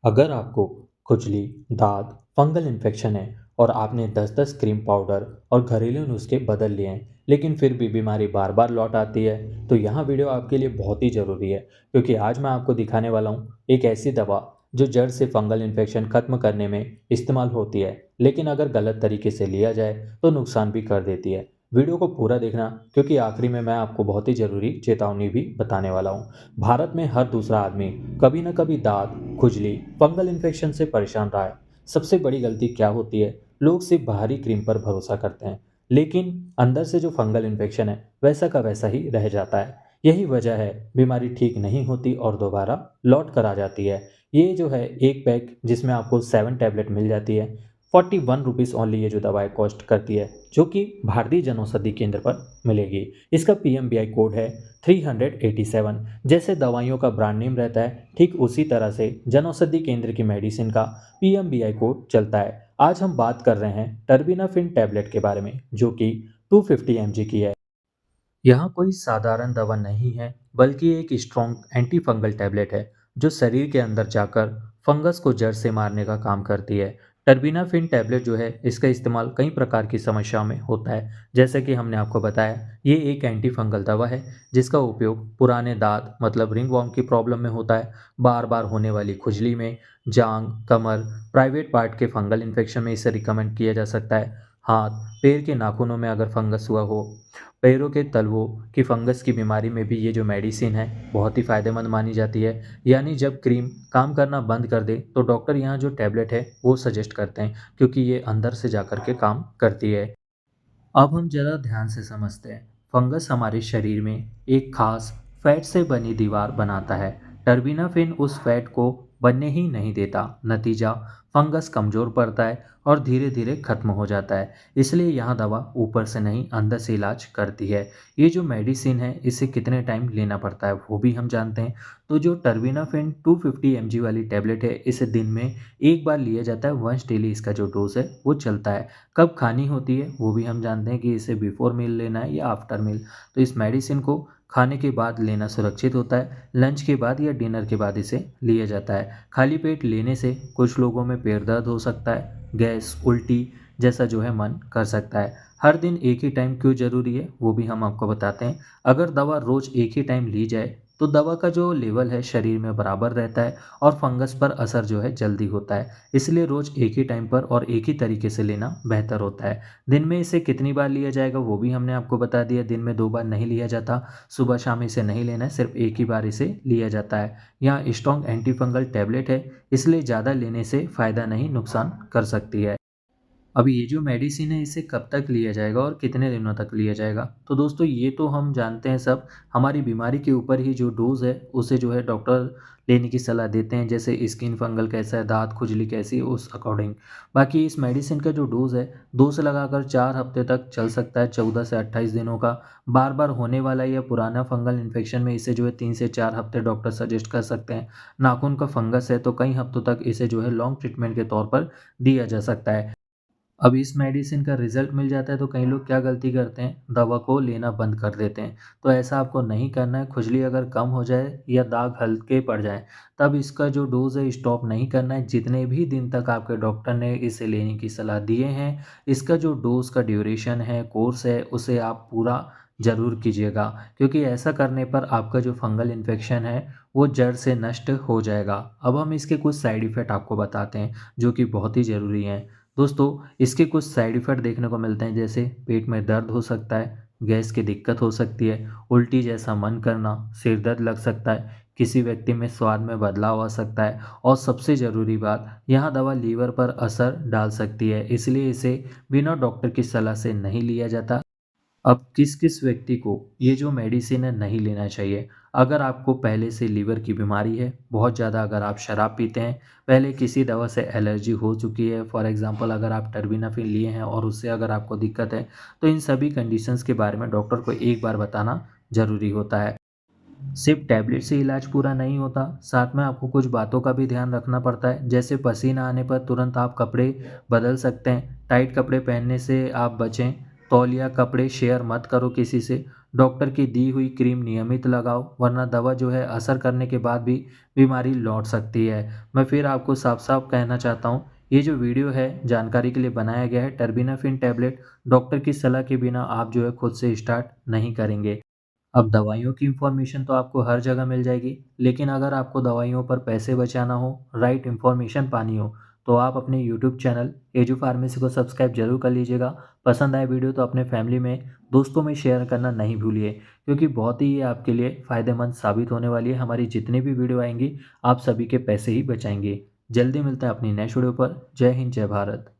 अगर आपको खुजली, दाद, फंगल इन्फेक्शन है और आपने 10-10 क्रीम पाउडर और घरेलू नुस्खे बदल लिए हैं, लेकिन फिर भी बीमारी बार बार लौट आती है, तो यहाँ वीडियो आपके लिए बहुत ही ज़रूरी है। क्योंकि आज मैं आपको दिखाने वाला हूँ एक ऐसी दवा जो जड़ से फंगल इन्फेक्शन खत्म करने में इस्तेमाल होती है, लेकिन अगर गलत तरीके से लिया जाए तो नुकसान भी कर देती है। वीडियो को पूरा देखना, क्योंकि आखिरी में मैं आपको बहुत ही ज़रूरी चेतावनी भी बताने वाला हूँ। भारत में हर दूसरा आदमी कभी न कभी दाद, खुजली, फंगल इन्फेक्शन से परेशान रहा है। सबसे बड़ी गलती क्या होती है? लोग सिर्फ बाहरी क्रीम पर भरोसा करते हैं, लेकिन अंदर से जो फंगल इन्फेक्शन है वैसा का वैसा ही रह जाता है। यही वजह है बीमारी ठीक नहीं होती और दोबारा लौट कर आ जाती है। ये जो है एक पैक जिसमें आपको 7 टैबलेट मिल जाती है, 41 रुपीज़ ओनली ये जो दवाएं कॉस्ट करती है, जो कि भारतीय जनौषधि केंद्र पर मिलेगी। इसका PMBI कोड है 387। जैसे दवाइयों का ब्रांड नेम रहता है, ठीक उसी तरह से जनौषधि केंद्र की मेडिसिन का PMBI कोड चलता है। आज हम बात कर रहे हैं टर्बिनाफिन टैबलेट के बारे में, जो कि 250 mg की है। यहाँ कोई साधारण दवा नहीं है, बल्कि एक स्ट्रॉन्ग एंटी फंगल टैबलेट है जो शरीर के अंदर जाकर फंगस को जड़ से मारने का काम करती है। टर्बिनाफिन टैबलेट जो है इसका इस्तेमाल कई प्रकार की समस्याओं में होता है। जैसे कि हमने आपको बताया, ये एक एंटी फंगल दवा है जिसका उपयोग पुराने दांत मतलब रिंगवॉर्म की प्रॉब्लम में होता है, बार बार होने वाली खुजली में, जांग, कमर, प्राइवेट पार्ट के फंगल इन्फेक्शन में इसे रिकमेंड किया जा सकता है। हाथ, पैर के नाखूनों में अगर फंगस हुआ हो, पैरों के तलवों की फंगस की बीमारी में भी ये जो मेडिसिन है बहुत ही फ़ायदेमंद मानी जाती है। यानी जब क्रीम काम करना बंद कर दे तो डॉक्टर यहाँ जो टैबलेट है वो सजेस्ट करते हैं, क्योंकि ये अंदर से जाकर के काम करती है। अब हम ज़रा ध्यान से समझते हैं। फंगस हमारे शरीर में एक खास फैट से बनी दीवार बनाता है। टर्बिनाफिन उस फैट को बनने ही नहीं देता। नतीजा, फंगस कमज़ोर पड़ता है और धीरे धीरे खत्म हो जाता है। इसलिए यह दवा ऊपर से नहीं अंदर से इलाज करती है। ये जो मेडिसिन है इसे कितने टाइम लेना पड़ता है वो भी हम जानते हैं। तो जो टर्बिनाफिन 250 mg वाली टैबलेट है, इसे दिन में एक बार लिया जाता है। वंस डेली इसका जो डोज है वो चलता है। कब खानी होती है वो भी हम जानते हैं कि इसे बिफोर मील लेना है या आफ्टर मील। तो इस मेडिसिन को खाने के बाद लेना सुरक्षित होता है। लंच के बाद या डिनर के बाद इसे लिया जाता है। खाली पेट लेने से कुछ लोगों में पेट दर्द हो सकता है, गैस, उल्टी जैसा जो है मन कर सकता है। हर दिन एक ही टाइम क्यों ज़रूरी है वो भी हम आपको बताते हैं। अगर दवा रोज़ एक ही टाइम ली जाए तो दवा का जो लेवल है शरीर में बराबर रहता है और फंगस पर असर जो है जल्दी होता है। इसलिए रोज़ एक ही टाइम पर और एक ही तरीके से लेना बेहतर होता है। दिन में इसे कितनी बार लिया जाएगा वो भी हमने आपको बता दिया। दिन में 2 बार नहीं लिया जाता, सुबह शाम इसे नहीं लेना है, सिर्फ एक ही बार इसे लिया जाता है। यहाँ स्ट्रॉन्ग एंटी फंगल टैबलेट है, इसलिए ज़्यादा लेने से फ़ायदा नहीं, नुकसान कर सकती है। अब ये जो मेडिसिन है इसे कब तक लिया जाएगा और कितने दिनों तक लिया जाएगा? तो दोस्तों ये तो हम जानते हैं सब। हमारी बीमारी के ऊपर ही जो डोज़ है उसे जो है डॉक्टर लेने की सलाह देते हैं। जैसे स्किन फंगल कैसा है, दाँत खुजली कैसी है, उस अकॉर्डिंग। बाकी इस मेडिसिन का जो डोज़ है 2 से लगाकर 4 हफ्ते तक चल सकता है, 14 से 28 दिनों का। बार-बार होने वाला या पुराना फंगल इन्फेक्शन में इसे जो है 3 से 4 हफ्ते डॉक्टर सजेस्ट कर सकते हैं। नाखून का फंगस है तो कई हफ्तों तक इसे जो है लॉन्ग ट्रीटमेंट के तौर पर दिया जा सकता है। अब इस मेडिसिन का रिज़ल्ट मिल जाता है तो कई लोग क्या गलती करते हैं, दवा को लेना बंद कर देते हैं। तो ऐसा आपको नहीं करना है। खुजली अगर कम हो जाए या दाग हल्के पड़ जाएँ, तब इसका जो डोज़ है स्टॉप नहीं करना है। जितने भी दिन तक आपके डॉक्टर ने इसे लेने की सलाह दिए हैं, इसका जो डोज़ का ड्यूरेशन है, कोर्स है, उसे आप पूरा ज़रूर कीजिएगा। क्योंकि ऐसा करने पर आपका जो फंगल इन्फेक्शन है, वो जड़ से नष्ट हो जाएगा। अब हम इसके कुछ साइड इफ़ेक्ट आपको बताते हैं, जो कि बहुत ही ज़रूरी हैं। दोस्तों, इसके कुछ साइड इफ़ेक्ट देखने को मिलते हैं, जैसे पेट में दर्द हो सकता है, गैस की दिक्कत हो सकती है, उल्टी जैसा मन करना, सिर दर्द लग सकता है, किसी व्यक्ति में स्वाद में बदलाव आ सकता है और सबसे ज़रूरी बात, यह दवा लीवर पर असर डाल सकती है। इसलिए इसे बिना डॉक्टर की सलाह से नहीं लिया जाता। अब किस-किस व्यक्ति को ये जो मेडिसिन है नहीं लेना चाहिए? अगर आपको पहले से लीवर की बीमारी है, बहुत ज़्यादा अगर आप शराब पीते हैं, पहले किसी दवा से एलर्जी हो चुकी है, फॉर एग्ज़ाम्पल अगर आप टर्बिनाफिन लिए हैं और उससे अगर आपको दिक्कत है, तो इन सभी कंडीशंस के बारे में डॉक्टर को एक बार बताना ज़रूरी होता है। सिर्फ टैबलेट से इलाज पूरा नहीं होता, साथ में आपको कुछ बातों का भी ध्यान रखना पड़ता है। जैसे पसीना आने पर तुरंत आप कपड़े बदल सकते हैं, टाइट कपड़े पहनने से आप बचें, तौलिया कपड़े शेयर मत करो किसी से, डॉक्टर की दी हुई क्रीम नियमित लगाओ, वरना दवा जो है असर करने के बाद भी बीमारी लौट सकती है। मैं फिर आपको साफ-साफ कहना चाहता हूँ, ये जो वीडियो है जानकारी के लिए बनाया गया है। टर्बिनाफिन टैबलेट डॉक्टर की सलाह के बिना आप जो है खुद से स्टार्ट नहीं करेंगे। अब दवाइयों की इन्फॉर्मेशन तो आपको हर जगह मिल जाएगी, लेकिन अगर आपको दवाइयों पर पैसे बचाना हो, राइट इन्फॉर्मेशन पानी हो, तो आप अपने यूट्यूब चैनल एजू फार्मेसी को सब्सक्राइब जरूर कर लीजिएगा। पसंद आए वीडियो तो अपने फैमिली में, दोस्तों में शेयर करना नहीं भूलिए, क्योंकि बहुत ही ये आपके लिए फ़ायदेमंद साबित होने वाली है। हमारी जितनी भी वीडियो आएंगी, आप सभी के पैसे ही बचाएंगे। जल्दी मिलते हैं अपनी नेक्स्ट वीडियो पर। जय हिंद, जय भारत।